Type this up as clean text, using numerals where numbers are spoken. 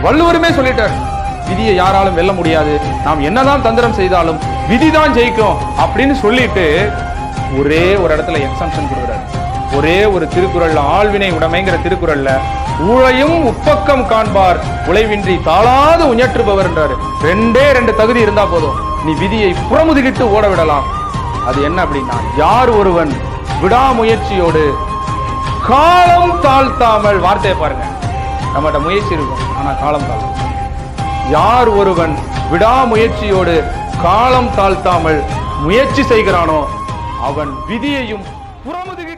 வள்ளுவருமே சொல்லிட்டார், விதியை யாராலும் வெல்ல முடியாது, நாம் என்னதான் தந்திரம் செய்தாலும் விதிதான் ஜெயிக்கும் அப்படின்னு சொல்லிட்டு ஒரே ஒரு இடத்துல எக்ஸம்ஷன் கொடுக்குறாரு. ஒரே ஒரு திருக்குறள்ல, ஆழ்வினை உடைமைங்கிற திருக்குறள்ல, ஊழையும் உப்பக்கம் காண்பார் உழைவின்றி தாளாது உயற்றுபவர் என்றாரு. ரெண்டே ரெண்டு தகுதி இருந்தா போதும், நீ விதியை புறமுதுகிட்டு ஓட விடலாம். அது என்ன அப்படின்னா, யார் ஒருவன் விடாமுயற்சியோடு காலம் தாழ்த்தாமல், வார்த்தையை பாருங்க, நம்மகிட்ட முயற்சி இருக்கும் ஆனா காலம் தாழ்த்தும். யார் ஒருவன் விடாமுயற்சியோடு காலம் தாழ்த்தாமல் முயற்சி செய்கிறானோ அவன் விதியையும் புறமுதுகு